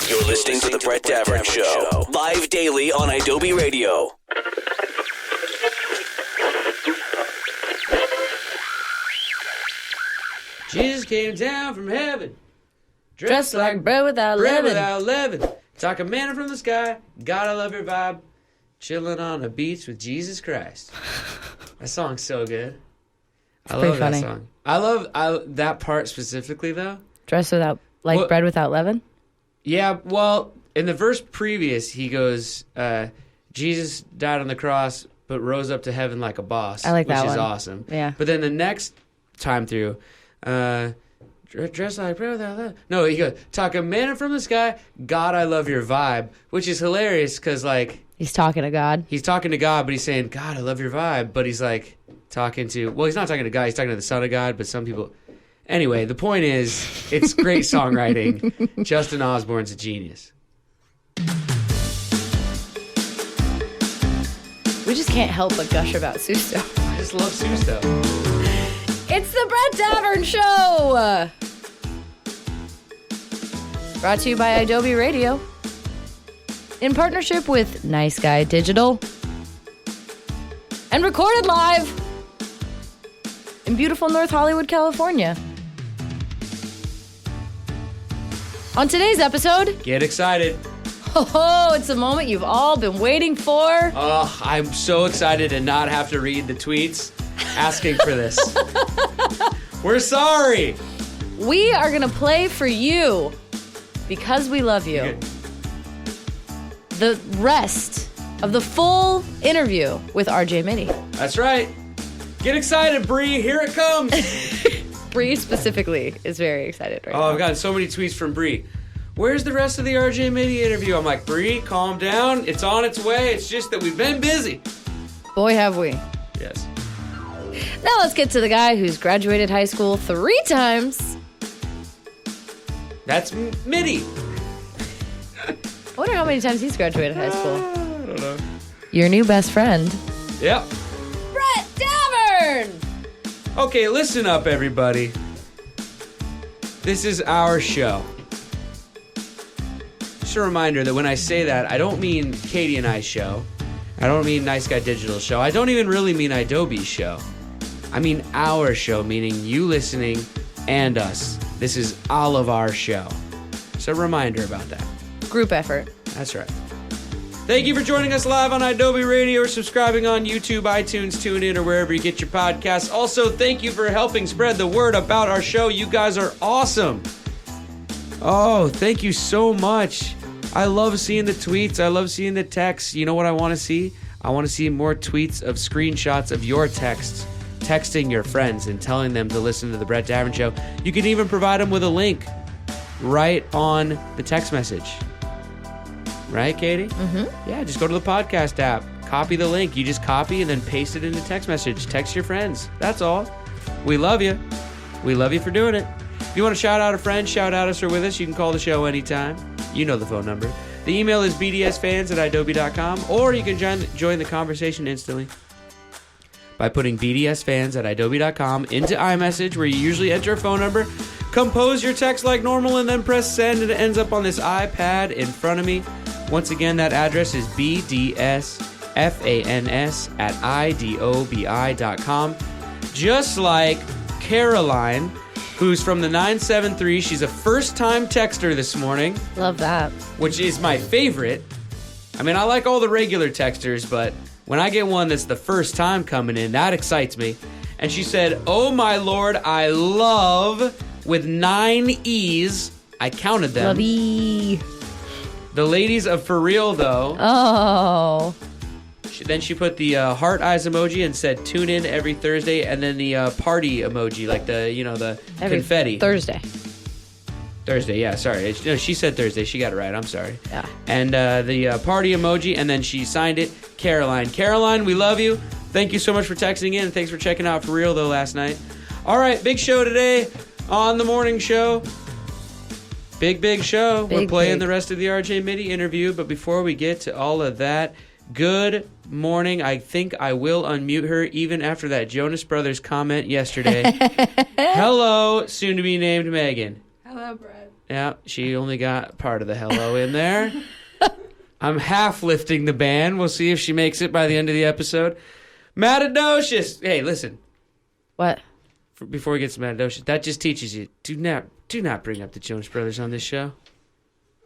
You're listening to The Brett Davern Show, live daily on Adobe Radio. Jesus came down from heaven, dressed like bread without leaven. Talking manna from the sky. God, I love your vibe. Chilling on a beach with Jesus Christ. That song's so good. I love that song. I love that part specifically, though. Dressed without, bread without leaven? Yeah, well, in the verse previous, he goes, Jesus died on the cross, but rose up to heaven like a boss. I like that one. Which is awesome. Yeah. But then the next time through, dressed like bread without leaven. No, he goes, talking manna from the sky. God, I love your vibe. Which is hilarious because, he's talking to God. He's talking to God, but he's saying, God, I love your vibe. But he's talking to, he's not talking to God, he's talking to the Son of God, but some people. Anyway, the point is, it's great songwriting. Justin Osborne's a genius. We just can't help but gush about Susto. I just love Susto. It's the Brett Davern Show! Brought to you by Adobe Radio. In partnership with Nice Guy Digital. And recorded live in beautiful North Hollywood, California. On today's episode... Get excited. Oh, it's a moment you've all been waiting for. Oh, I'm so excited to not have to read the tweets asking for this. We're sorry. We are going to play for you, because we love you, Okay. the rest of the full interview with RJ Mitte. That's right. Get excited, Bree. Here it comes. Bree specifically is very excited right now. Oh, I've gotten so many tweets from Bree. Where's the rest of the RJ Mitte interview? I'm like, Bree, calm down. It's on its way. It's just that we've been busy. Boy, have we. Yes. Now let's get to the guy who's graduated high school 3 times. That's Mitte. I wonder how many times he's graduated high school. I don't know. Your new best friend, Yep. Brett Davern! Okay, listen up, everybody. This is our show. Just a reminder that when I say that, I don't mean Katie and I's show. I don't mean Nice Guy Digital show. I don't even really mean Adobe's show. I mean our show, meaning you listening and us. This is all of our show. So a reminder about that. Group effort. That's right. Thank you for joining us live on Adobe Radio or subscribing on YouTube, iTunes, TuneIn, or wherever you get your podcasts. Also, thank you for helping spread the word about our show. You guys are awesome. Oh, thank you so much. I love seeing the tweets. I love seeing the texts. You know what I want to see? I want to see more tweets of screenshots of your texts, texting your friends and telling them to listen to the Brett Davern Show. You can even provide them with a link right on the text message. Right, Katie? Mm-hmm. Yeah, just go to the podcast app. Copy the link. You just copy and then paste it in the text message. Text your friends. That's all. We love you. We love you for doing it. If you want to shout out a friend, shout out us or with us, you can call the show anytime. You know the phone number. The email is bdsfans@adobe.com, or you can join the conversation instantly by putting bdsfans@adobe.com into iMessage, where you usually enter a phone number, compose your text like normal, and then press send, and it ends up on this iPad in front of me. Once again, that address is bdsfans@idobi.com. Just like Caroline, who's from the 973. She's a first-time texter this morning. Love that. Which is my favorite. I mean, I like all the regular texters, but when I get one that's the first time coming in, that excites me. And she said, "Oh my Lord, I love," with 9 E's. I counted them. Lovey. The ladies of For Real, though. Oh. Then she put the heart eyes emoji and said, "Tune in every Thursday," and then the party emoji, like the Every confetti. Thursday, yeah, sorry. No, she said Thursday. She got it right. I'm sorry. Yeah. And the party emoji, and then she signed it, Caroline. Caroline, we love you. Thank you so much for texting in. Thanks for checking out For Real, though, last night. All right, big show today on the morning show. Big show. We're playing the rest of the RJ Mitte interview, but before we get to all of that, good morning. I think I will unmute her even after that Jonas Brothers comment yesterday. Hello, soon to be named Megan. Hello, Brett. Yeah, she only got part of the hello in there. I'm half lifting the ban. We'll see if she makes it by the end of the episode. Matadocious. Hey, listen. What? Before we get to Matadocious, that just teaches you, do not bring up the Jonas Brothers on this show.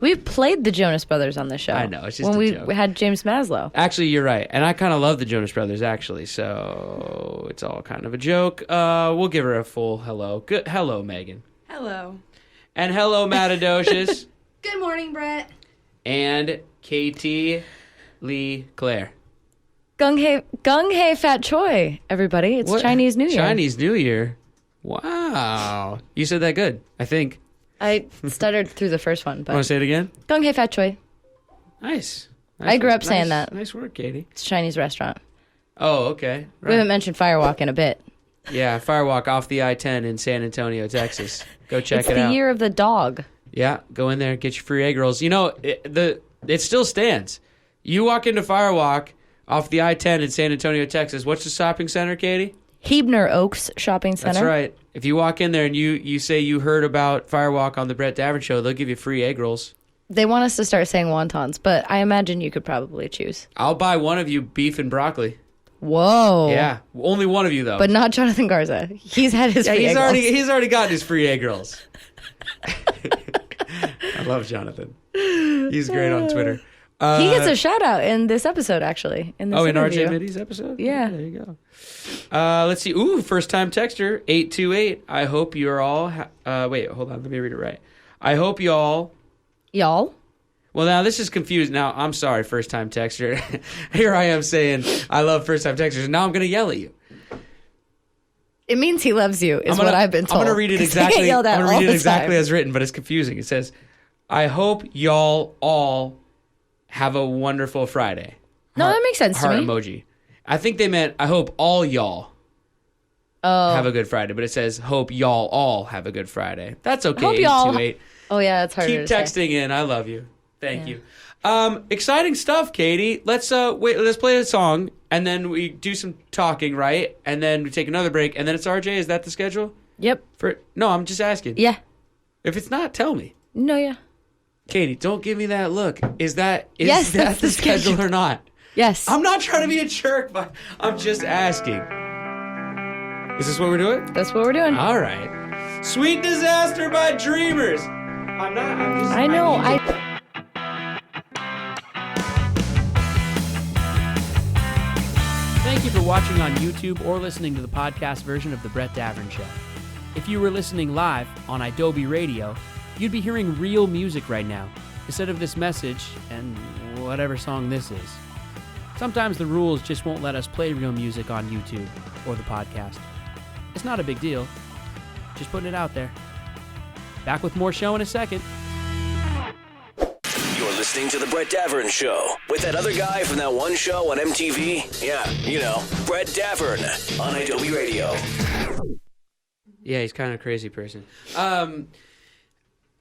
We played the Jonas Brothers on the show. I know, it's just when a joke. We had James Maslow. Actually, you're right. And I kind of love the Jonas Brothers, actually. So it's all kind of a joke. We'll give her a full hello. Good. Hello, Megan. Hello. And hello, Matadocious. Good morning, Brett. And KT Lee Claire. Gung hei fat choi, everybody. It's What? Chinese New Year. Chinese New Year. Wow. You said that good, I think. I stuttered through the first one, Want but to say it again? Gung hei fat choi. Nice. I grew up saying that. Nice work, Katie. It's a Chinese restaurant. Oh, okay. We haven't Right. mentioned Firewalk in a bit. Yeah, Firewalk off the I-10 in San Antonio, Texas. Go check It's it the out. year of the dog. Yeah, go in there, get your free egg rolls. You know, it still stands. You walk into Firewalk off the I-10 in San Antonio, Texas. What's the shopping center, Katie? Hebner Oaks Shopping Center. That's right. If you walk in there and you say you heard about Firewalk on the Brett Davern Show, they'll give you free egg rolls. They want us to start saying wontons, but I imagine you could probably choose. I'll buy one of you beef and broccoli. Whoa. Yeah, only one of you though. But not Jonathan Garza. He's had his yeah, free egg rolls. he's already gotten his free egg rolls. I love Jonathan. He's great on Twitter. He gets a shout out in this episode, actually. In this in interview. RJ Mitty's episode? Yeah. There you go. Let's see. Ooh, first time texter, 828. I hope you're all... wait, hold on. Let me read it right. I hope y'all... Y'all? Well, now this is confused. Now, I'm sorry, first time texter. Here I am saying I love first time texters. Now I'm going to yell at you. It means he loves you, is what I've been told. I'm going to read it 'Cause they get exactly. yelled at I'm going to all read it the exactly time. as written, but it's confusing. It says, I hope y'all all have a wonderful Friday. No, that makes sense to Heart me. emoji. I think they meant, I hope all y'all have a good Friday, but it says, hope y'all all have a good Friday. That's okay, Hope y'all- 828. Oh, yeah, it's harder Keep to say. texting in. I love you. Thank you. Exciting stuff, Katie. Let's play a song, and then we do some talking, right? And then we take another break, and then it's RJ. Is that the schedule? Yep. No, I'm just asking. Yeah. If it's not, tell me. No, yeah. Katie, don't give me that look. Is that Yes, that that's the the schedule schedule. or not? Yes. I'm not trying to be a jerk, but I'm just asking. Is this what we're doing? That's what we're doing. All right. Sweet Disaster by Dreamers. I'm just... I know. Thank you for watching on YouTube or listening to the podcast version of The Brett Davern Show. If you were listening live on Adobe Radio, you'd be hearing real music right now, instead of this message and whatever song this is. Sometimes the rules just won't let us play real music on YouTube or the podcast. It's not a big deal. Just putting it out there. Back with more show in a second. You're listening to The Brett Davern Show with that other guy from that one show on MTV. Yeah, you know, Brett Davern on Adobe Radio. Yeah, he's kind of a crazy person.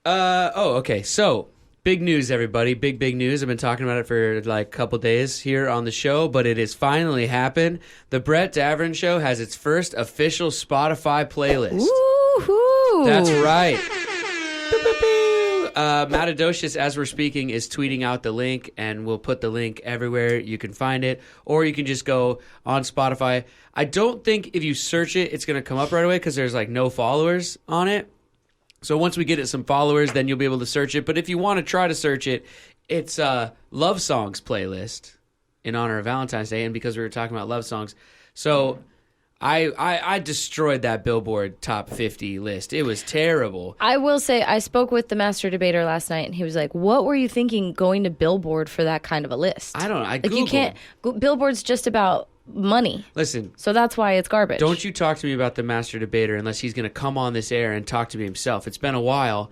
Okay. So, big news, everybody. Big news. I've been talking about it for like a couple days here on the show, but it has finally happened. The Brett Davern Show has its first official Spotify playlist. Woo-hoo. That's right. Matadocious, as we're speaking, is tweeting out the link, and we'll put the link everywhere you can find it, or you can just go on Spotify. I don't think if you search it, it's going to come up right away because there's like no followers on it. So once we get it some followers, then you'll be able to search it. But if you want to try to search it, it's a love songs playlist in honor of Valentine's Day, and because we were talking about love songs. So I destroyed that Billboard Top 50 list. It was terrible. I will say, I spoke with the master debater last night, and he was like, what were you thinking going to Billboard for that kind of a list? I don't know. Like, you can't... Billboard's just about money. Listen. So that's why it's garbage. Don't you talk to me about the master debater unless he's going to come on this air and talk to me himself. It's been a while.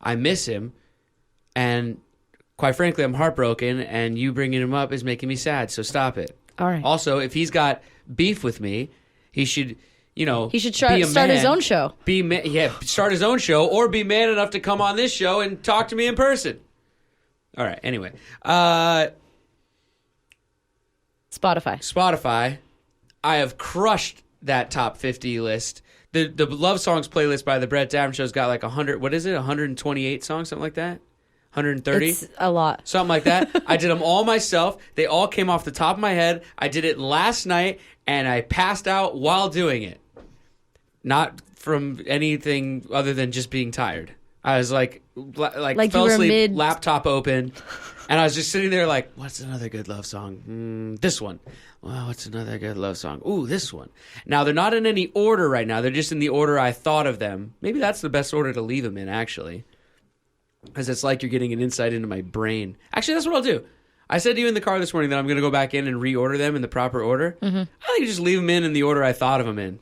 I miss him. And quite frankly, I'm heartbroken, and you bringing him up is making me sad. So stop it. All right. Also, if he's got beef with me, he should, He should be a start his man. own show. Start his own show, or be man enough to come on this show and talk to me in person. All right, anyway. Spotify. I have crushed that top 50 list. the Love Songs playlist by the Brett Davern Show's got like 100, what is it, 128 songs, something like that? 130? It's a lot. Something like that. I did them all myself. They all came off the top of my head. I did it last night, and I passed out while doing it. Not from anything other than just being tired. I was like fell asleep, laptop open, and I was just sitting there like, what's another good love song? This one. Well, what's another good love song? Ooh, this one. Now, they're not in any order right now. They're just in the order I thought of them. Maybe that's the best order to leave them in, actually. Because it's like you're getting an insight into my brain. Actually, that's what I'll do. I said to you in the car this morning that I'm going to go back in and reorder them in the proper order. Mm-hmm. I think you just leave them in the order I thought of them in.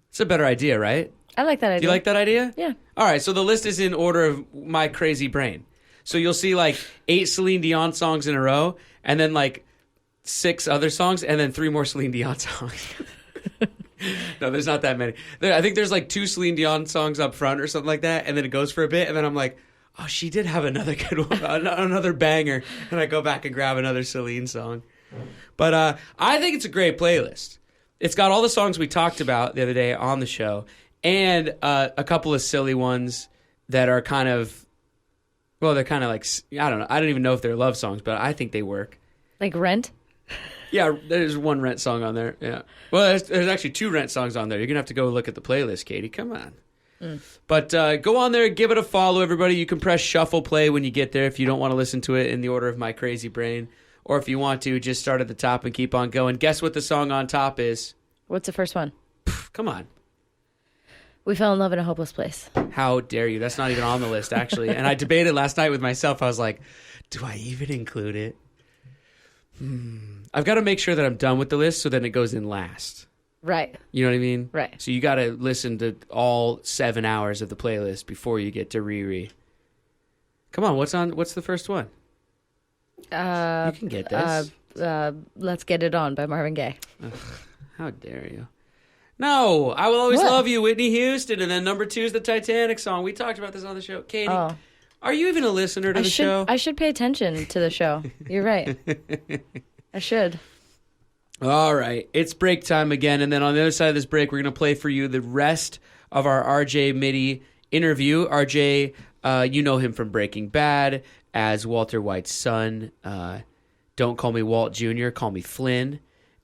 It's a better idea, right? I like that idea. Do you like that idea? Yeah. All right, so the list is in order of my crazy brain. So you'll see like 8 Celine Dion songs in a row, and then like 6 other songs, and then 3 more Celine Dion songs. No, there's not that many. I think there's like 2 Celine Dion songs up front or something like that, and then it goes for a bit, and then I'm like, oh, she did have another good one, another banger, and I go back and grab another Celine song. But I think it's a great playlist. It's got all the songs we talked about the other day on the show, and a couple of silly ones that are kind of, well, they're kind of like, I don't know. I don't even know if they're love songs, but I think they work. Like Rent? Yeah, there's one Rent song on there. Yeah. Well, there's actually 2 Rent songs on there. You're going to have to go look at the playlist, Katie. Come on. But go on there, give it a follow, everybody. You can press shuffle play when you get there if you don't want to listen to it in the order of my crazy brain. Or if you want to, just start at the top and keep on going. Guess what the song on top is? What's the first one? Come on. We Fell in Love in a Hopeless Place. How dare you? That's not even on the list, actually. And I debated last night with myself. I was like, do I even include it? I've got to make sure that I'm done with the list so then it goes in last. Right. You know what I mean? Right. So you got to listen to all 7 hours of the playlist before you get to Riri. Come on, what's the first one? You can get this. Let's Get It On by Marvin Gaye. Ugh, how dare you? No, I Will Always Love You, Whitney Houston, and then number 2 is the Titanic song. We talked about this on the show. Katie, are you even a listener to the show? I should pay attention to the show. You're right. I should. All right, it's break time again, and then on the other side of this break, we're going to play for you the rest of our RJ Mitte interview. RJ, you know him from Breaking Bad as Walter White's son. Don't call me Walt Jr., call me Flynn.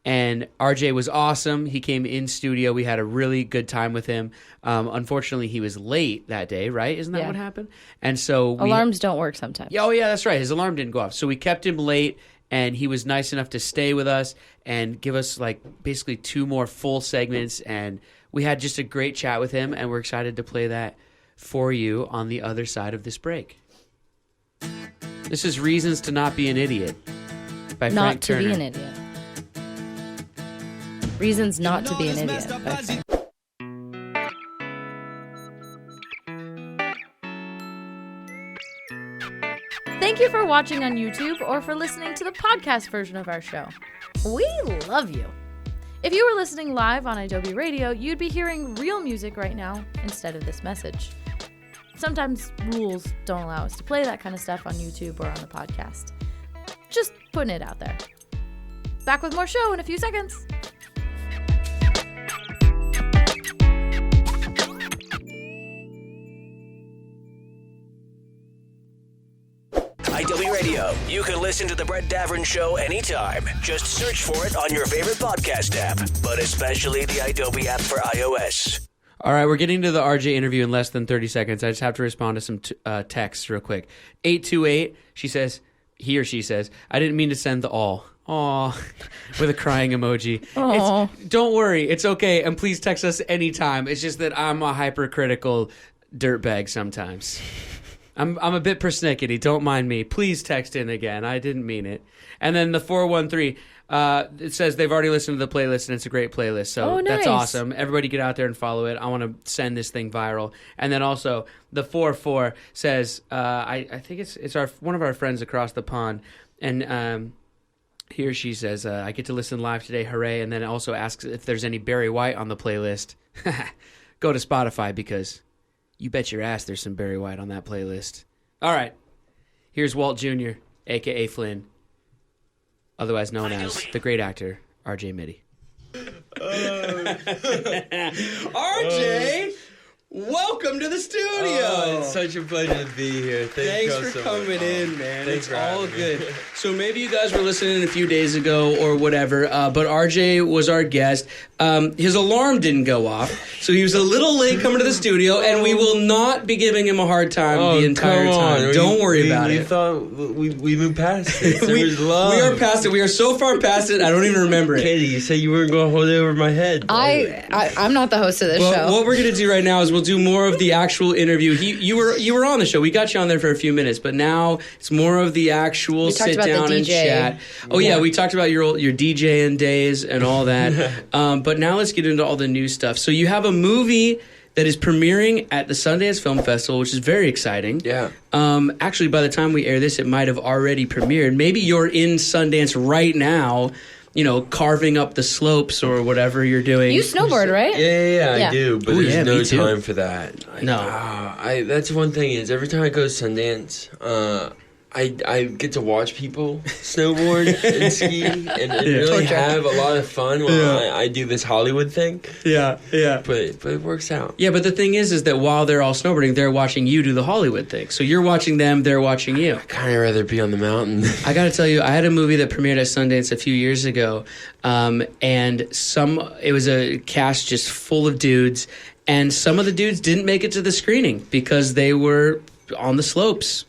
And RJ was awesome. He came in studio. We had a really good time with him. Unfortunately, he was late that day, right? Isn't that what happened? And so alarms don't work sometimes. Yeah, oh, yeah, that's right. His alarm didn't go off. So we kept him late. And he was nice enough to stay with us and give us like basically 2 more full segments. And we had just a great chat with him. And we're excited to play that for you on the other side of this break. This is Reasons to Not Be an Idiot by Frank Turner. Not to be an idiot. Reasons Not to Be an Idiot by Frank. Thank you for watching on YouTube or for listening to the podcast version of our show. We love you. If you were listening live on Adobe Radio, you'd be hearing real music right now instead of this message. Sometimes rules don't allow us to play that kind of stuff on YouTube or on the podcast. Just putting it out there. Back with more show in a few seconds. IW Radio. You can listen to The Brett Davern Show anytime. Just search for it on your favorite podcast app, but especially the Adobe app for iOS. All right, we're getting to the RJ interview in less than 30 seconds. I just have to respond to some texts real quick. 828, he or she says, I didn't mean to send the all. Aw, with a crying emoji. Don't worry, it's okay, and please text us anytime. It's just that I'm a hypercritical dirtbag sometimes. I'm a bit persnickety. Don't mind me. Please text in again. I didn't mean it. And then the 413, it says they've already listened to the playlist, and it's a great playlist. So That's awesome. Everybody get out there and follow it. I want to send this thing viral. And then also the 44 says, I think it's one of our friends across the pond. And he or she says, I get to listen live today. Hooray. And then it also asks if there's any Barry White on the playlist. Go to Spotify because... you bet your ass there's some Barry White on that playlist. All right. Here's Walt Jr., a.k.a. Flynn, otherwise known as the great actor, RJ Mitte. RJ, welcome to the studio. Oh, it's such a pleasure to be here. Thanks for coming in, man. Thanks It's for all having me. good. So maybe you guys were listening a few days ago or whatever, but RJ was our guest. His alarm didn't go off, so he was a little late coming to the studio, and we will not be giving him a hard time the entire time. Don't worry about it. We thought we moved past it. There was love. We are past it. We are so far past it, I don't even remember it. Katie, you said you weren't going to hold it over my head. I'm not the host of this Well, show. what we're going to do right now is we'll do more of the actual interview. You were on the show. We got you on there for a few minutes, but now it's more of the actual talked sit about the down and DJ. chat. Oh yeah, we talked about your DJing days and all that. But now let's get into all the new stuff. So you have a movie that is premiering at the Sundance Film Festival, which is very exciting. Yeah. Actually, by the time we air this, it might have already premiered. Maybe you're in Sundance right now, carving up the slopes or whatever you're doing. You snowboard, right? Yeah, Yeah. I do, but Ooh, there's yeah, no me too. time for that. No. That's one thing is every time I go to Sundance, I get to watch people snowboard and ski and really have a lot of fun while I do this Hollywood thing. Yeah. But it works out. Yeah, but the thing is that while they're all snowboarding, they're watching you do the Hollywood thing. So you're watching them, they're watching you. Kind of rather be on the mountain. I got to tell you, I had a movie that premiered at Sundance a few years ago, and it was a cast just full of dudes, and some of the dudes didn't make it to the screening because they were on the slopes.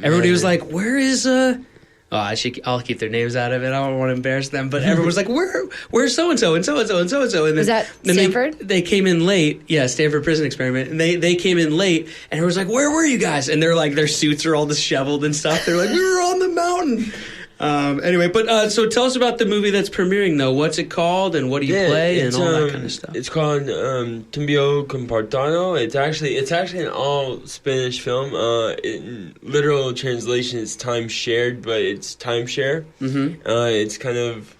Everybody was like, "Where is I'll keep their names out of it. I don't want to embarrass them." But everyone was like, "Where's so and so and so and so and so and so?" And Was that Stanford? They came in late. Yeah, Stanford Prison Experiment. And they came in late, and everyone was like, "Where were you guys?" And they're like, their suits are all disheveled and stuff. They're like, "We were on the mountain." Anyway, but so tell us about the movie that's premiering, though. What's it called, and what do you play, and all that kind of stuff? It's called Timbio Compartado. It's actually an all Spanish film. In literal translation, it's time shared, but it's timeshare. Mm-hmm. It's kind of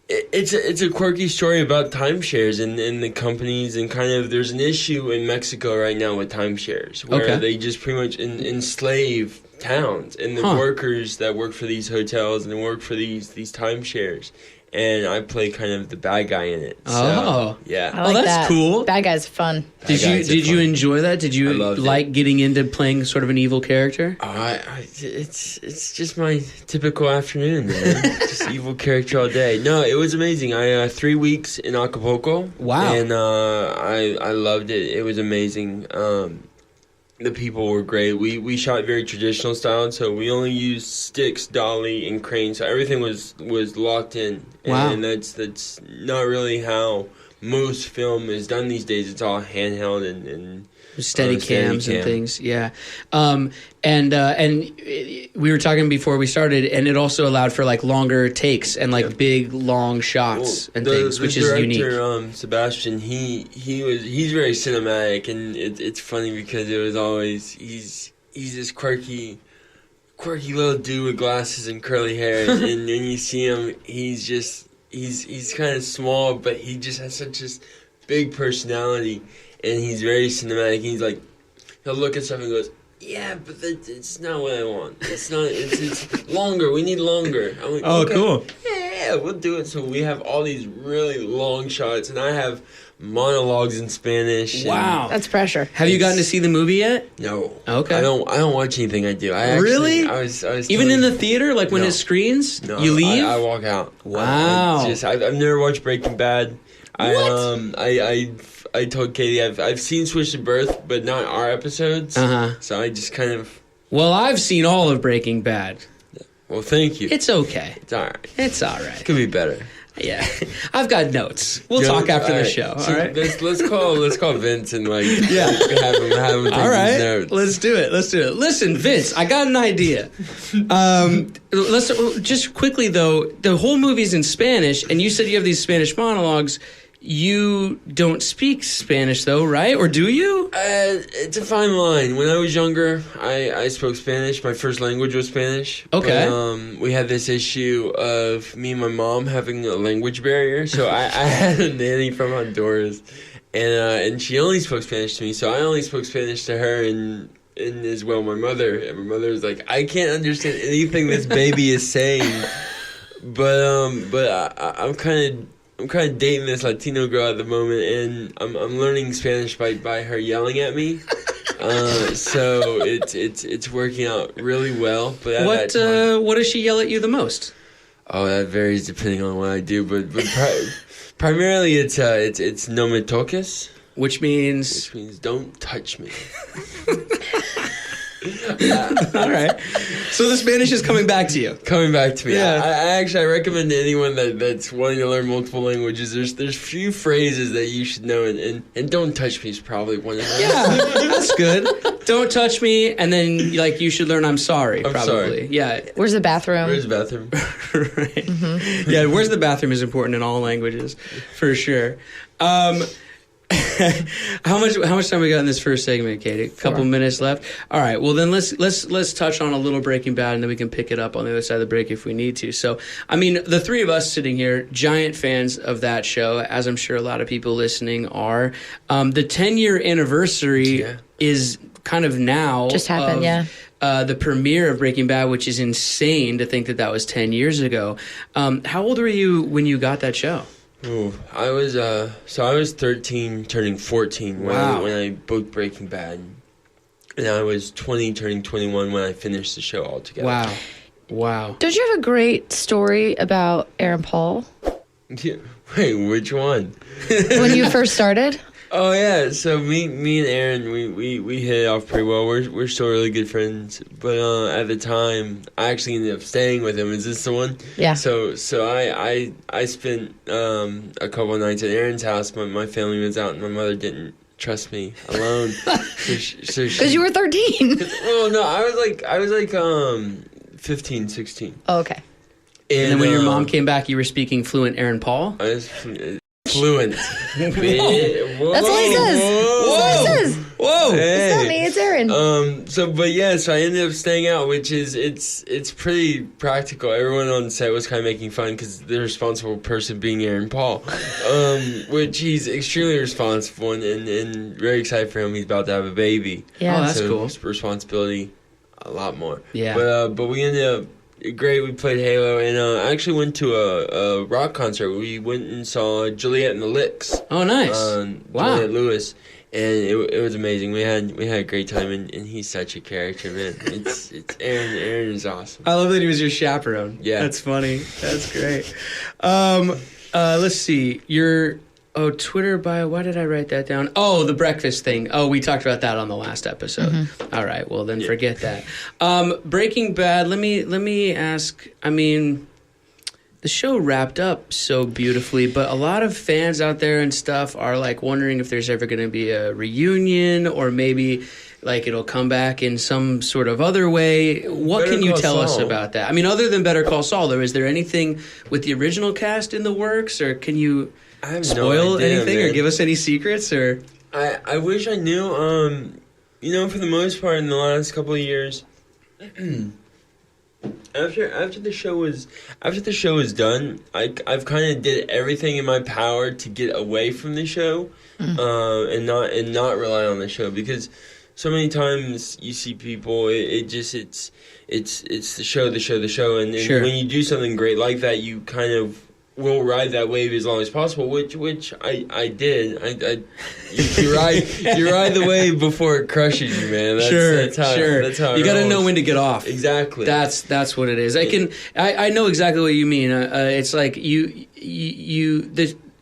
it's a quirky story about timeshares and the companies, and kind of there's an issue in Mexico right now with timeshares where they just pretty much enslave towns and the workers that work for these hotels and work for these timeshares. And I play kind of the bad guy in it. So, yeah. I like that's that. cool. Bad guy's fun. Did you enjoy that? Did you like getting into playing sort of an evil character? It's just my typical afternoon, man. Just evil character all day. No, it was amazing. I 3 weeks in Acapulco. Wow. And I loved it. It was amazing. The people were great. We shot very traditional style, so we only used sticks, dolly, and crane. So everything was locked in. Wow. And that's not really how most film is done these days. It's all handheld and steady cams and things, yeah. And we were talking before we started, and it also allowed for like longer takes and like big long shots and things, which is unique. The director, Sebastian, he's very cinematic, and it's funny because it was always he's this quirky little dude with glasses and curly hair, and when you see him, he's kind of small, but he just has such this big personality. And he's very cinematic. He's like, he'll look at something and goes, "Yeah, but it's not what I want. It's not. It's longer. We need longer." I'm like, "Oh, okay. Cool. Yeah, we'll do it." So we have all these really long shots, and I have monologues in Spanish. Wow, that's pressure. Have you gotten to see the movie yet? No. Okay. I don't watch anything I do. Really? I was even in the theater, like when No. it screens, No, you leave. I walk out. Wow. I've never watched Breaking Bad. What? I told Katie I've seen Switch to Birth, but not our episodes. So I just kind of. Well, I've seen all of Breaking Bad. Well, thank you. It's okay. It's all right. It's all right. Could be better. Yeah, I've got notes. We'll talk after the show. So all right. Let's call Vince and have him take All right. these notes. Let's do it. Listen, Vince, I got an idea. Let's just quickly though. The whole movie's in Spanish, and you said you have these Spanish monologues. You don't speak Spanish, though, right? Or do you? It's a fine line. When I was younger, I spoke Spanish. My first language was Spanish. Okay. But, we had this issue of me and my mom having a language barrier. So I had a nanny from Honduras, and she only spoke Spanish to me. So I only spoke Spanish to her and as well my mother. And my mother was like, "I can't understand anything this baby is saying." But I'm kind of I'm kind of dating this Latino girl at the moment, and I'm learning Spanish by her yelling at me. So it's working out really well. But What does she yell at you the most? Oh, that varies depending on what I do, but primarily it's no me toques, which means don't touch me. All right. So the Spanish is coming back to you. Coming back to me. Yeah. I recommend to anyone that's wanting to learn multiple languages, there's few phrases that you should know, and don't touch me is probably one of them. Yeah, that's good. Don't touch me, and then like you should learn I'm sorry, I'm probably. sorry. Yeah. Where's the bathroom? Where's the bathroom? Right. Mm-hmm. Yeah, where's the bathroom is important in all languages, for sure. How much time we got in this first segment, Katie? A couple minutes left. All right. Well, then let's touch on a little Breaking Bad, and then we can pick it up on the other side of the break if we need to. So, I mean, the three of us sitting here, giant fans of that show, as I'm sure a lot of people listening are. The 10-year anniversary is kind of now. Just happened, yeah. The premiere of Breaking Bad, which is insane to think that was 10 years ago. How old were you when you got that show? Ooh, I was 13 turning 14 when I booked Breaking Bad, and I was 20 turning 21 when I finished the show altogether. Wow. Don't you have a great story about Aaron Paul? Yeah. Wait, which one? When you first started? Oh yeah, so me and Aaron, we hit it off pretty well. We're still really good friends, but at the time, I actually ended up staying with him. Is this the one? Yeah. So I spent a couple of nights at Aaron's house. My family was out, and my mother didn't trust me alone. Because you were 13. Well, no, I was like 15, 16. Oh, okay. And then when your mom came back, you were speaking fluent Aaron Paul? I was fluent. Whoa. That's what he says. Whoa. That's what he says. Whoa. Hey. It's not me, it's Aaron. So I ended up staying out, which is it's pretty practical. Everyone on set was kind of making fun because the responsible person being Aaron Paul, which he's extremely responsible and very excited for him. He's about to have a baby. Yeah. Oh, that's so cool. His responsibility a lot more. Yeah. But we ended up. Great, we played Halo, and I actually went to a rock concert. We went and saw Juliet and the Licks. Oh, nice! Wow, Juliet Lewis, and it was amazing. We had a great time, and he's such a character, man. It's Aaron. Aaron is awesome. I love that he was your chaperone. Yeah, that's funny. That's great. Let's see your Twitter bio. Why did I write that down? Oh, the breakfast thing. Oh, we talked about that on the last episode. Mm-hmm. All right, well then forget that. Breaking Bad. Let me ask. I mean, the show wrapped up so beautifully, but a lot of fans out there and stuff are like wondering if there's ever going to be a reunion, or maybe like it'll come back in some sort of other way. What can you tell us about that? I mean, other than Better Call Saul, though, is there anything with the original cast in the works, or can you spoil anything, man, or give us any secrets? Or I wish I knew. For the most part, in the last couple of years, after the show was done, I've kind of did everything in my power to get away from the show, and not rely on the show, because so many times you see people, it's the show, and sure, when you do something great like that, you kind of will ride that wave as long as possible, which I did. You ride the wave before it crushes you, man. That's how you got to know when to get off. Exactly. That's what it is. I know exactly what you mean. It's like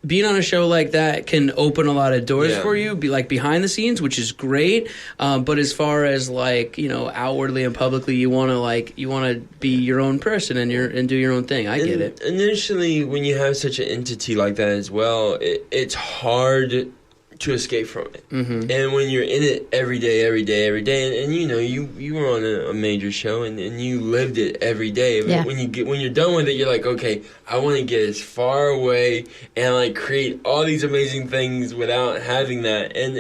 being on a show like that can open a lot of doors for you, be like behind the scenes, which is great. But as far as outwardly and publicly, you want to be your own person and do your own thing. I get it. Initially, when you have such an entity like that as well, it's hard to escape from it. Mm-hmm. And when you're in it every day, and you were on a major show and you lived it every day. Yeah. When you're done with it, you're like, okay, I want to get as far away and create all these amazing things without having that. And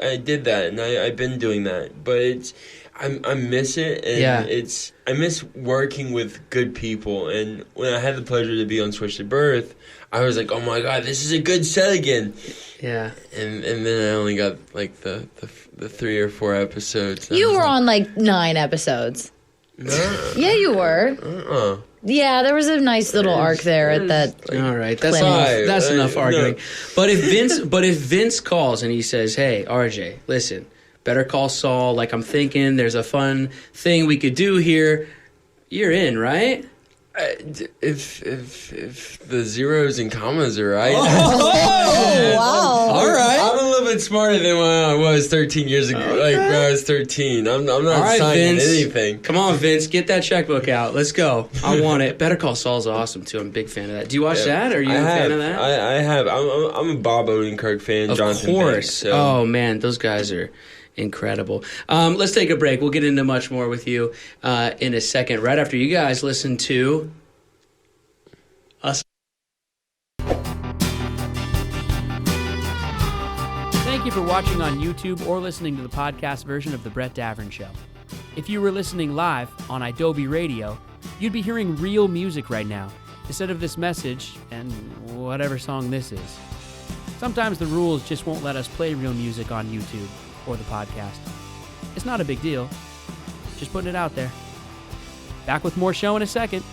I did that, and I've been doing that. But I miss it, and I miss working with good people. And when I had the pleasure to be on Switch to Birth, I was like, oh my God, this is a good set again. Yeah. And then I only got the 3 or 4 episodes. You were on 9 episodes. No. Yeah, you were. Yeah, there was a nice little arc there at that. All right, that's clinic. enough arguing. No. But if Vince calls and he says, "Hey, RJ, listen, better call Saul. Like I'm thinking, there's a fun thing we could do here." You're in, right? If the zeros and commas are right. Oh, wow. All right. I'm a little bit smarter than when I was 13 years ago. Like when I was 13. I'm not All right, signing Vince. anything. Come on, Vince, get that checkbook out. Let's go. I want it. Better Call Saul's awesome too. I'm a big fan of that. Do you watch that? Are you a fan of that? I have. I'm a Bob Odenkirk fan. Of Jonathan course. Banks, so. Oh man, those guys are incredible. Let's take a break. We'll get into much more with you in a second. Right after you guys listen to us. Thank you for watching on YouTube or listening to the podcast version of The Brett Davern Show. If you were listening live on Adobe Radio, you'd be hearing real music right now, instead of this message and whatever song this is. Sometimes the rules just won't let us play real music on YouTube or the podcast. It's not a big deal. Just putting it out there. Back with more show in a second.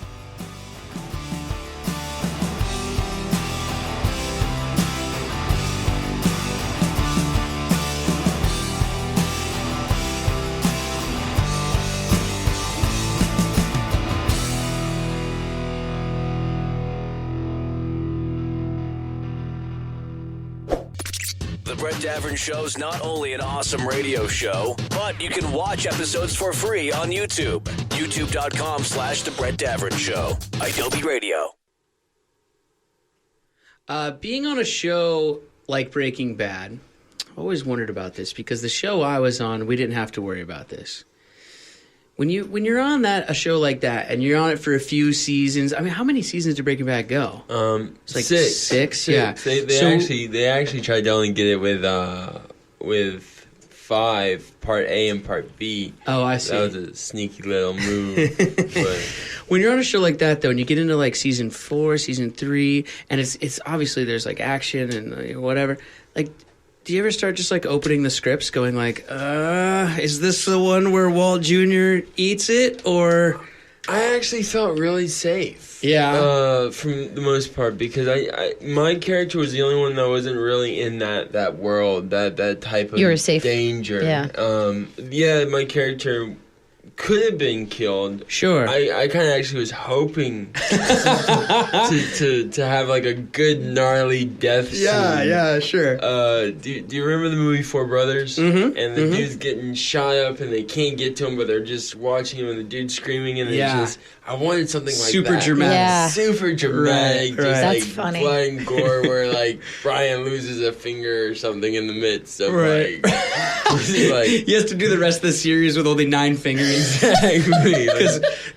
The Brett Davern Show's not only an awesome radio show, but you can watch episodes for free on YouTube. YouTube.com/The Brett Davern Show. Adobe Radio. Being on a show like Breaking Bad, I always wondered about this because the show I was on, we didn't have to worry about this. When you're on a show like that and you're on it for a few seasons, I mean, how many seasons did Breaking Bad go? It's like six. Yeah. They actually tried to only get it with 5, part A and part B. Oh, I see. That was a sneaky little move. But When you're on a show like that, though, and you get into like season 4, season 3, and it's obviously there's like action and whatever, like. Do you ever start just like opening the scripts going like, is this the one where Walt Jr. eats it or? I actually felt really safe. Yeah. From the most part because my character was the only one that wasn't really in that world, that type of You were safe. danger. Yeah. My character could have been killed. Sure. I kind of actually was hoping to have like a good gnarly death scene. Yeah, sure. Do you remember the movie Four Brothers? Mm-hmm. And the dude's getting shot up and they can't get to him, but they're just watching him and the dude's screaming and Yeah. it's just, I wanted something like Super that. dramatic. Yeah. Super dramatic. Right. Just That's like funny. blood and gore where like Brian loses a finger or something in the midst of Right. like He has to do the rest of the series with only 9 fingers. exactly.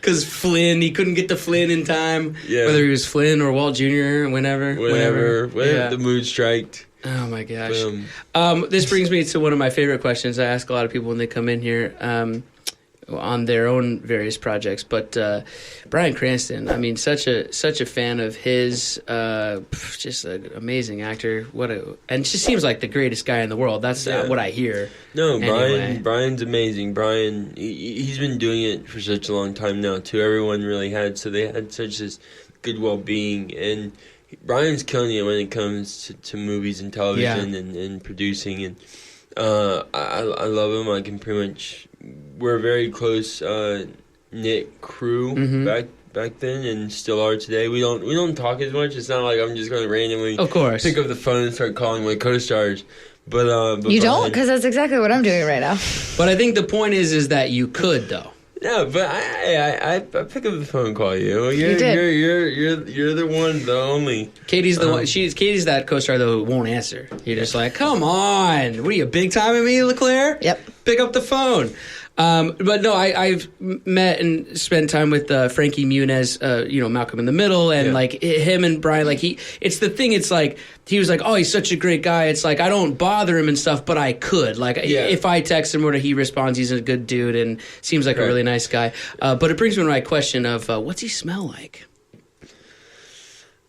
Because Flynn, he couldn't get to Flynn in time. Yeah. Whether he was Flynn or Walt Jr. Whenever Yeah. The mood striked. Oh my gosh. Boom. This brings me to one of my favorite questions I ask a lot of people when they come in here on their own various projects. But Bryan Cranston, I mean, such a fan of his, just an amazing actor. And just seems like the greatest guy in the world. That's what I hear. No, Anyway. Brian's amazing. Brian, he's been doing it for such a long time now, too. Everyone really had, so they had such this good well-being. And Brian's killing it when it comes to movies and television and producing. And I love him. I can pretty much... We're a very close knit crew back then and still are today. We don't talk as much. It's not like I'm just going to randomly Of course. pick up the phone and start calling my co-stars. But You don't? Brian- Because that's exactly what I'm doing right now. But I think the point is that you could, though. No, but I pick up the phone and call you. You did. You're the one, the only. Katie's the one. Katie's that co-star though who won't answer. You're just like, come on, what are you big time at me, LeClaire? Yep. Pick up the phone. But no, I've met and spent time with Frankie Muniz, Malcolm in the Middle, and like him and Brian. Like it's the thing. It's like he was like, oh, he's such a great guy. It's like I don't bother him and stuff, but I could. Like if I text him or he responds, he's a good dude and seems like a really nice guy. But it brings me to my question of what's he smell like?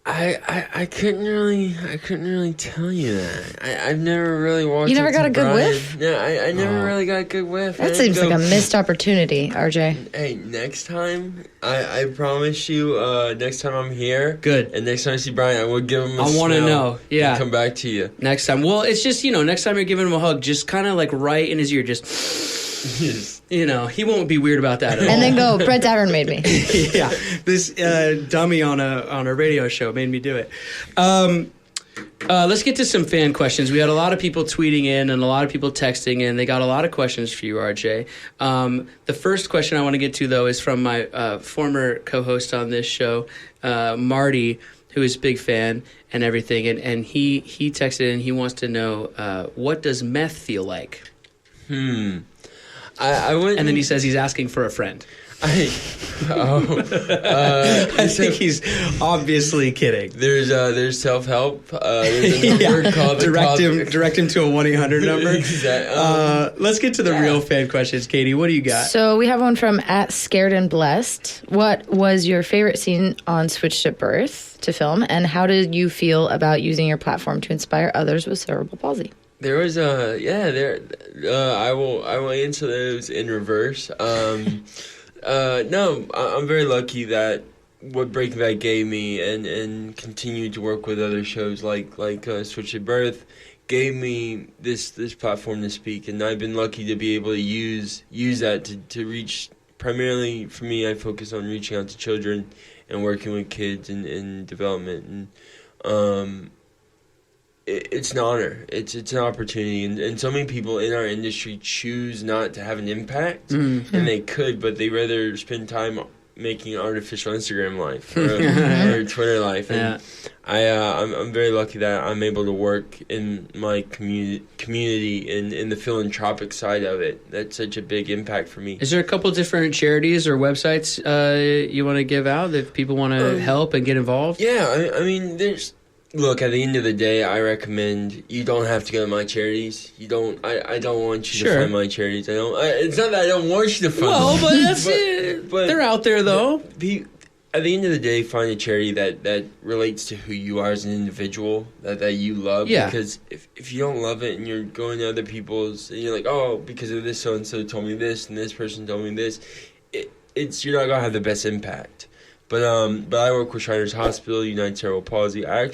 I couldn't really tell you that. I've never really walked. You never up got to a good Brian. whiff? No, I never really got a good whiff. That seems like a missed opportunity, RJ. Hey, next time, I promise you, next time I'm here. Good. And next time I see Brian, I will give him a I want to smell know. Yeah. and come back to you. Next time. Well, it's just, next time you're giving him a hug, just kind of like right in his ear, just, he won't be weird about that at all. And then go, Brett Davern made me. Yeah, this dummy on a radio show made me do it. Let's get to some fan questions. We had a lot of people tweeting in and a lot of people texting in. They got a lot of questions for you, RJ. The first question I want to get to, though, is from my former co-host on this show, Marty, who is a big fan and everything. And he texted in. He wants to know, what does meth feel like? I went, and then he says he's asking for a friend. I think he's obviously kidding. There's self-help. There's a number called direct him to a 1-800 number. Exactly. Let's get to the real fan questions. Katie, what do you got? So we have one from @ScaredAndBlessed. What was your favorite scene on Switched at Birth to film, and how did you feel about using your platform to inspire others with cerebral palsy? There was I will answer those in reverse. No, I'm very lucky that what Breaking Bad gave me and continued to work with other shows like Switch at Birth gave me this platform to speak, and I've been lucky to be able to use that to reach. Primarily for me, I focus on reaching out to children and working with kids in development, and it's an honor. It's an opportunity, and so many people in our industry choose not to have an impact, and they could, but they rather spend time making an artificial Instagram life or Twitter life. And I'm very lucky that I'm able to work in my community in the philanthropic side of it. That's such a big impact for me. Is there a couple different charities or websites you want to give out if people want to help and get involved? Yeah, I mean, Look, at the end of the day, I recommend you don't have to go to my charities. You don't. I don't want you to find my charities. It's not that I don't want you to find them. Well, but that's it. But they're out there, though. At the end of the day, find a charity that relates to who you are as an individual, that you love. Yeah. Because if you don't love it and you're going to other people's, and you're like, oh, because of this so-and-so told me this and this person told me this, you're not going to have the best impact. But I work with Shriners Hospital, United Cerebral Palsy. I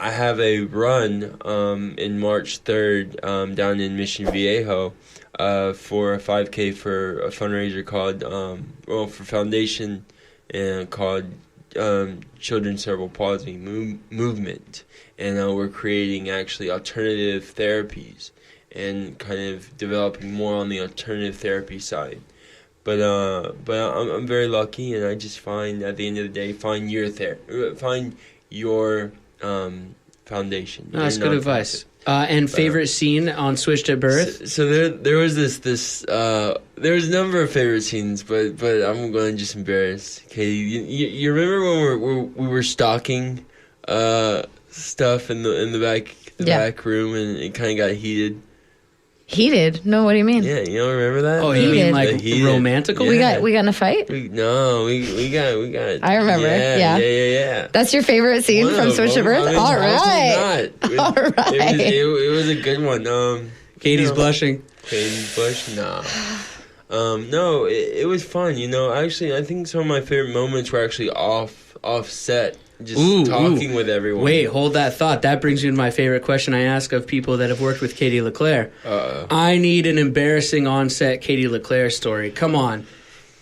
have a run in March 3rd down in Mission Viejo for a 5K for a fundraiser called for foundation and called Children's Cerebral Palsy Movement, and we're creating actually alternative therapies and kind of developing more on the alternative therapy side. But I'm very lucky, and I just find at the end of the day, find your foundation. No, that's good advice. And favorite scene on Switched at Birth? So there was there was a number of favorite scenes, but I'm going to just embarrass Katie. You remember when we were stalking stuff in the back room, and it kind of got heated. Heated? No, what do you mean? Yeah, you don't remember that? Oh, you mean like romantical? Yeah. We got in a fight? We got. I remember. Yeah. That's your favorite scene from Switched at Birth? All right. All right. It was a good one. Katie's blushing. Katie's blushing? Nah. No, it was fun. Actually, I think some of my favorite moments were actually offset. Just talking with everyone. Wait, hold that thought. That brings me to my favorite question I ask of people that have worked with Katie LeClaire. I need an embarrassing on-set Katie LeClaire story. Come on.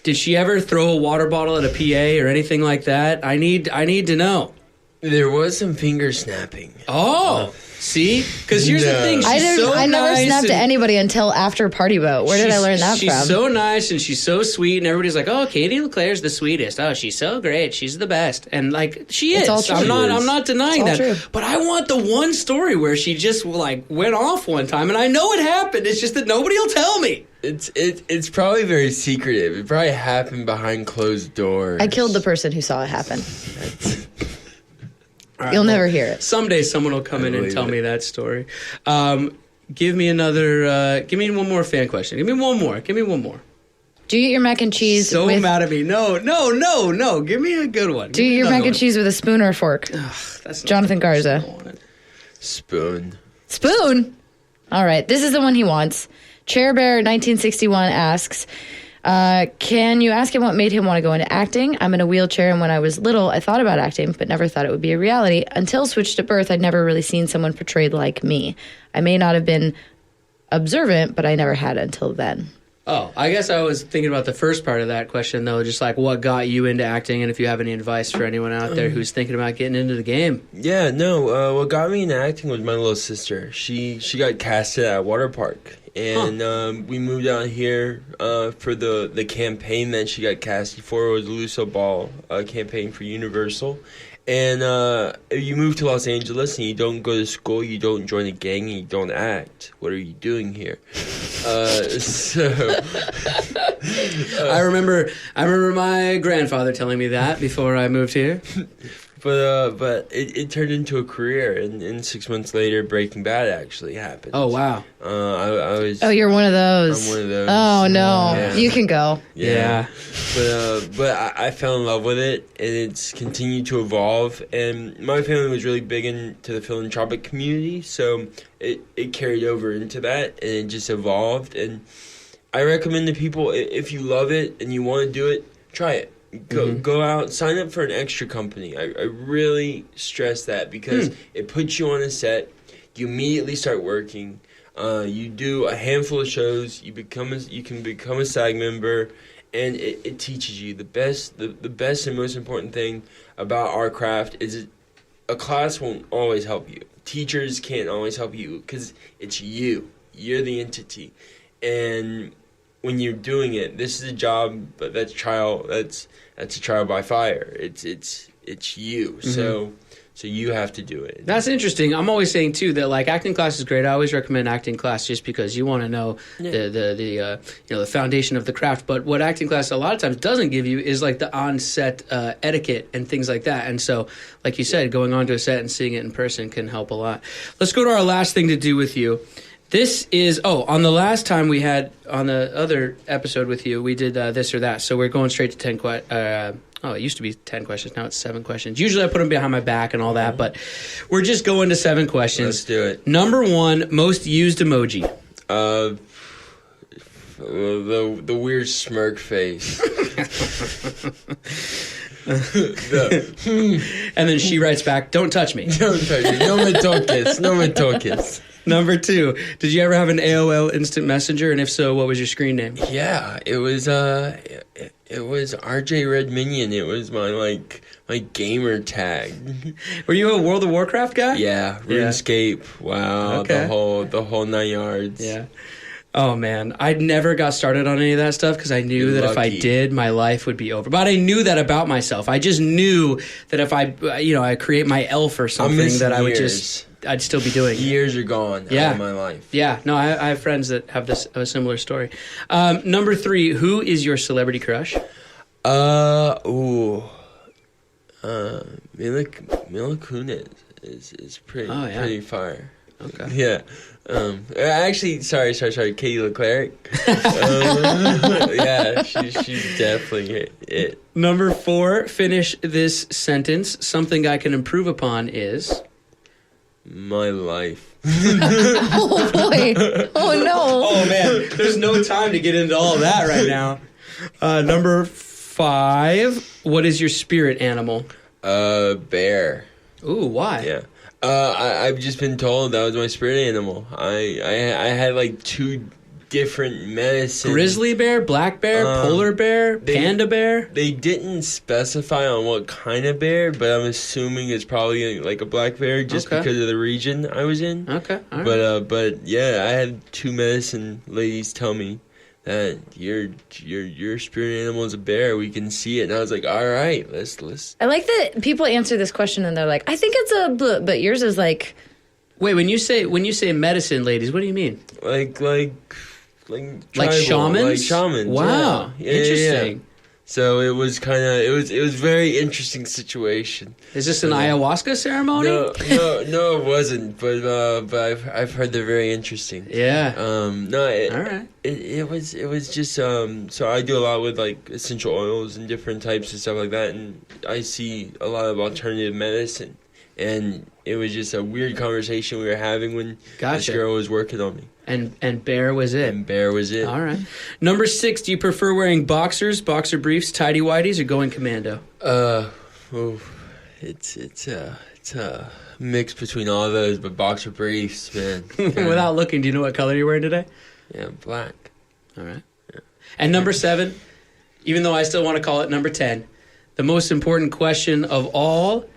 Did she ever throw a water bottle at a PA or anything like that? I need to know. There was some finger snapping. Oh, see? Because here's the thing. I never snapped at anybody until after Party Boat. Where did I learn that from? She's so nice and she's so sweet, and everybody's like, "Oh, Katie LeClaire's the sweetest. Oh, she's so great. She's the best." And like, she is. All true. I'm not denying that. True. But I want the one story where she just like went off one time, and I know it happened. It's just that nobody will tell me. It's probably very secretive. It probably happened behind closed doors. I killed the person who saw it happen. You'll never hear it. Someday someone will come in and tell me that story. Give me one more fan question. Give me one more. Do you eat your mac and cheese So with... mad at me. No. Give me a good one. Do you eat your mac and cheese with a spoon or a fork? That's not Jonathan the question Garza. I wanted. Spoon. Spoon? All right. This is the one he wants. Chair Bear 1961 asks, can you ask him what made him want to go into acting? I'm in a wheelchair, and when I was little, I thought about acting, but never thought it would be a reality. Until Switched to Birth, I'd never really seen someone portrayed like me. I may not have been observant, but I never had until then. Oh, I guess I was thinking about the first part of that question, though, just like what got you into acting, and if you have any advice for anyone out there who's thinking about getting into the game. Yeah, no. What got me into acting was my little sister. She got casted at a water park, and we moved out here for the campaign that she got casted for. It was a Luso Ball campaign for Universal. And if you move to Los Angeles and you don't go to school, you don't join a gang, and you don't act, what are you doing here? I remember my grandfather telling me that before I moved here. But it turned into a career, and 6 months later, Breaking Bad actually happened. Oh, wow. I was. Oh, you're one of those. I'm one of those. Oh, no. Yeah. You can go. Yeah. But I fell in love with it, and it's continued to evolve. And my family was really big into the philanthropic community, so it carried over into that, and it just evolved. And I recommend to people, if you love it and you want to do it, try it. Go out, sign up for an extra company. I really stress that because it puts you on a set. You immediately start working. You do a handful of shows. You can become a SAG member, and it teaches you the best and most important thing about our craft is a class won't always help you. Teachers can't always help you because it's you. You're the entity, and when you're doing it, this is a job, but that's a trial by fire. It's you. Mm-hmm. So you have to do it. That's interesting. I'm always saying too that like acting class is great. I always recommend acting class just because you want to know the foundation of the craft. But what acting class a lot of times doesn't give you is like the on-set etiquette and things like that. And so, like you said, going onto a set and seeing it in person can help a lot. Let's go to our last thing to do with you. This is, on the last time we had, on the other episode with you, we did this or that. So we're going straight to 10 questions. It used to be 10 questions. Now it's 7 questions. Usually I put them behind my back and all that, but we're just going to 7 questions. Let's do it. Number 1, most used emoji. The weird smirk face. And then she writes back, don't touch me. Don't touch me. No me toques. No me toques. Number 2, did you ever have an AOL Instant Messenger? And if so, what was your screen name? Yeah, it was RJ Red Minion. It was my gamer tag. Were you a World of Warcraft guy? Yeah, RuneScape. Wow, Okay. the whole 9 yards. Yeah. Oh, man. I never got started on any of that stuff because I knew You're that if I lucky. did, my life would be over. But I knew that about myself. I just knew that if I create my elf or something, that I would I'd still be doing it. Years are gone out of my life. Yeah. No, I have friends that have a similar story. Number 3, who is your celebrity crush? Mila Kunis is pretty fire. Okay. Yeah. Actually, sorry. Katie Leclerc. Yeah, she's definitely it. Number 4, finish this sentence. Something I can improve upon is... My life. Oh, boy. Oh, no. Oh, man. There's no time to get into all that right now. Number 5, what is your spirit animal? Bear. Ooh, why? Yeah. I've just been told that was my spirit animal. I had like 2 different medicines. Grizzly bear, black bear, polar bear, panda bear? They didn't specify on what kind of bear, but I'm assuming it's probably like a black bear just because of the region I was in. Okay. All right. But yeah, I had 2 medicine ladies tell me that your spirit animal is a bear. We can see it. And I was like, all right, let's. I like that people answer this question and they're like, I think it's a blah, but yours is like... Wait, when you say medicine ladies, what do you mean? Like Like tribal, shamans? Like shamans. Wow. Yeah. Interesting. So it was kind of it was very interesting situation. Is this an ayahuasca ceremony? No, it wasn't. But I've heard they're very interesting. Yeah. All right. It was just so I do a lot with like essential oils and different types of stuff like that, and I see a lot of alternative medicine, and it was just a weird conversation we were having when this girl was working on me. And Bear was it. And Bear was it. All right. Number 6, do you prefer wearing boxers, boxer briefs, tidy whities, or going commando? It's a mix between all of those, but boxer briefs, man. Without looking, do you know what color you're wearing today? Yeah, black. All right. Yeah. And number 7, even though I still want to call it number 10, the most important question of all.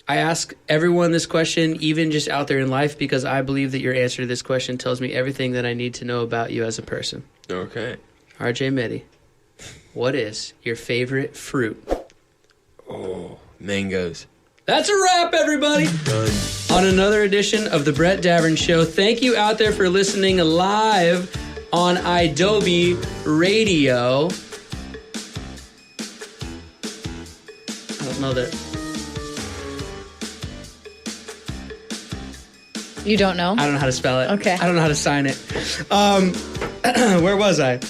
I ask everyone this question, even just out there in life, because I believe that your answer to this question tells me everything that I need to know about you as a person. Okay. RJ Mitte, what is your favorite fruit? Oh, mangoes. That's a wrap, everybody. Done. On another edition of the Brett Davern Show. Thank you out there for listening live on Adobe Radio. I don't know that. You don't know? I don't know how to spell it. Okay. I don't know how to sign it. Where was I?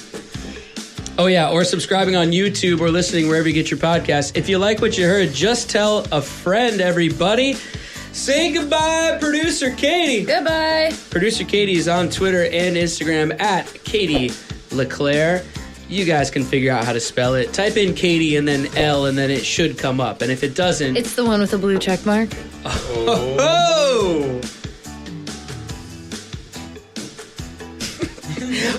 Oh, yeah, or subscribing on YouTube or listening wherever you get your podcasts. If you like what you heard, just tell a friend, everybody. Say goodbye, Producer Katie. Goodbye. Producer Katie is on Twitter and Instagram at Katie LeClaire. You guys can figure out how to spell it. Type in Katie and then L, and then it should come up. And if it doesn't... It's the one with the blue check mark. Oh!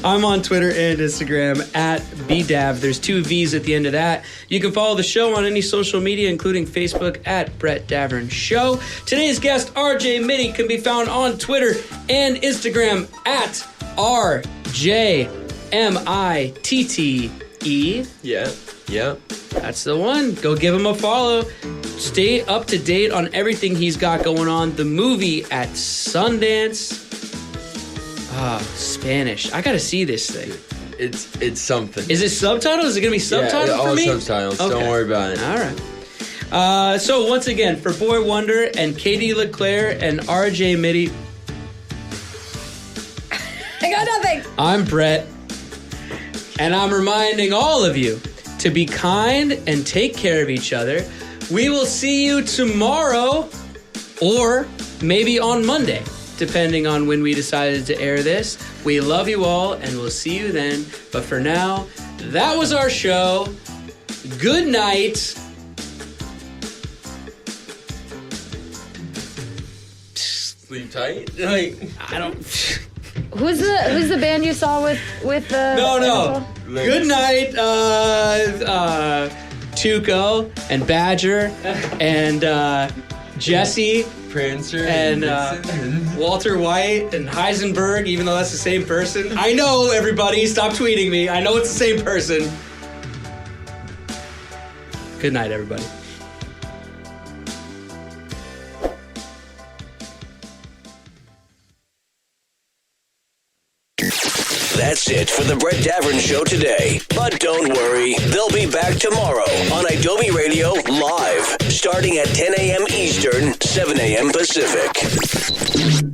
I'm on Twitter and Instagram at BDav. There's 2 V's at the end of that. You can follow the show on any social media, including Facebook at Brett Davern Show. Today's guest, RJ Mitte, can be found on Twitter and Instagram at RJMitte. Yeah. That's the one. Go give him a follow. Stay up to date on everything he's got going on. The movie at Sundance. Spanish. I gotta see this thing. It's something. Is it subtitled? Is it gonna be subtitled all for me? subtitles. Okay. Don't worry about it. All right. So once again, for Boy Wonder and Katie LeClaire and RJ Mitte, I got nothing. I'm Brett, and I'm reminding all of you to be kind and take care of each other. We will see you tomorrow, or maybe on Monday, depending on when we decided to air this. We love you all, and we'll see you then. But for now, that was our show. Good night. Sleep tight. I don't... Who's the band you saw with the... No. Good night, Tuco and Badger and Jesse Prancer and Vixen. Walter White and Heisenberg, even though that's the same person. I know, everybody. Stop tweeting me. I know it's the same person. Good night, everybody. That's it for the Brett Davern Show today. But don't worry, they'll be back tomorrow on Adobe Radio Live, starting at 10 a.m. Eastern, 7 a.m. Pacific.